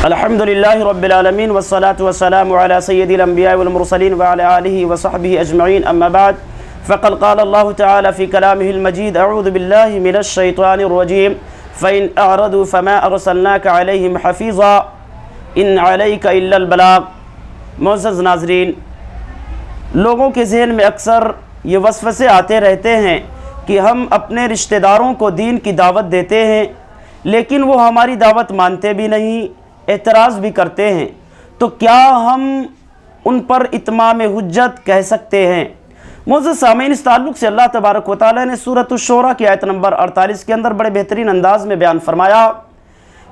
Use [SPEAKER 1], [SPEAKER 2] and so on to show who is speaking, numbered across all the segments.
[SPEAKER 1] الحمد للہ رب العالمین والصلاة والسلام علی سید الانبیاء والمرسلین وعلی آلہ وصحبہ اجمعین اما بعد فقد قال اللہ تعالی فی کلامہ المجید اعوذ باللہ من الشیطان الرجیم فإن اعرضوا فما ارسلناک علیہم حفیظا ان علیک الا البلاغ۔ معزز ناظرین، لوگوں کے ذہن میں اکثر یہ وسوسے آتے رہتے ہیں کہ ہم اپنے رشتہ داروں کو دین کی دعوت دیتے ہیں لیکن وہ ہماری دعوت مانتے بھی نہیں، اعتراض بھی کرتے ہیں، تو کیا ہم ان پر اتمام حجت کہہ سکتے ہیں؟ معزز سامعین، اس تعلق سے اللہ تبارک و تعالی نے سورۃ الشورى کی آیت نمبر 48 کے اندر بڑے بہترین انداز میں بیان فرمایا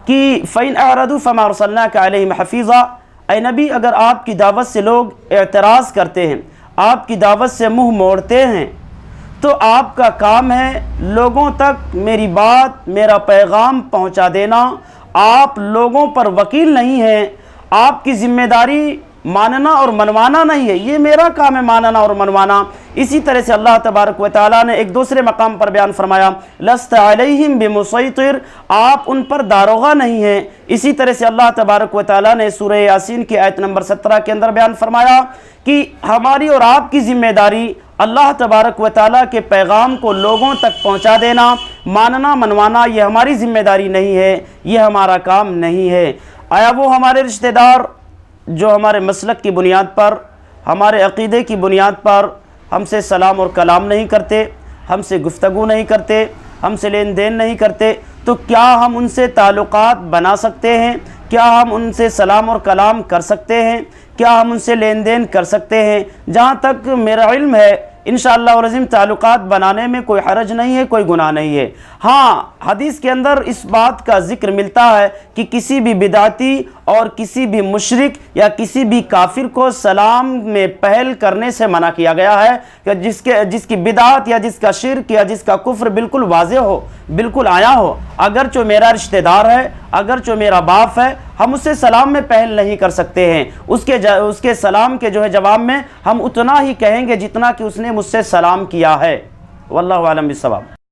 [SPEAKER 1] کہ فَإِنْ أَعْرَضُوا فَمَا أَرْسَلْنَاكَ عَلَيْهِمْ حَفِيظًا۔ اے نبی، اگر آپ کی دعوت سے لوگ اعتراض کرتے ہیں، آپ کی دعوت سے منہ موڑتے ہیں، تو آپ کا کام ہے لوگوں تک میری بات، میرا پیغام پہنچا دینا۔ آپ لوگوں پر وکیل نہیں ہیں، آپ کی ذمہ داری ماننا اور منوانا نہیں ہے، یہ میرا کام ہے ماننا اور منوانا۔ اسی طرح سے اللہ تبارک و تعالیٰ نے ایک دوسرے مقام پر بیان فرمایا لست علیہم بمسیطر، آپ ان پر داروغہ نہیں ہیں۔ اسی طرح سے اللہ تبارک و تعالیٰ نے سورہ یاسین کی آیت نمبر 17 کے اندر بیان فرمایا کہ ہماری اور آپ کی ذمہ داری اللہ تبارک و تعالیٰ کے پیغام کو لوگوں تک پہنچا دینا، ماننا منوانا یہ ہماری ذمہ داری نہیں ہے، یہ ہمارا کام نہیں ہے۔ آیا وہ ہمارے رشتہ دار جو ہمارے مسلک کی بنیاد پر، ہمارے عقیدے کی بنیاد پر ہم سے سلام اور کلام نہیں کرتے، ہم سے گفتگو نہیں کرتے، ہم سے لین دین نہیں کرتے، تو کیا ہم ان سے تعلقات بنا سکتے ہیں؟ کیا ہم ان سے سلام اور کلام کر سکتے ہیں؟ کیا ہم ان سے لین دین کر سکتے ہیں؟ جہاں تک میرا علم ہے انشاءاللہ العظیم تعلقات بنانے میں کوئی حرج نہیں ہے، کوئی گناہ نہیں ہے۔ ہاں، حدیث کے اندر اس بات کا ذکر ملتا ہے کہ کسی بھی بدعتی اور کسی بھی مشرک یا کسی بھی کافر کو سلام میں پہل کرنے سے منع کیا گیا ہے کہ جس کی بدعت یا جس کا شرک یا جس کا کفر بالکل واضح ہو، بالکل آیا ہو، اگرچہ میرا رشتہ دار ہے، اگرچہ میرا باپ ہے، ہم اسے سلام میں پہل نہیں کر سکتے ہیں۔ اس کے سلام کے جواب میں ہم اتنا ہی کہیں گے جتنا کہ اس نے مجھ سے سلام کیا ہے۔ واللہ اعلم بالصواب۔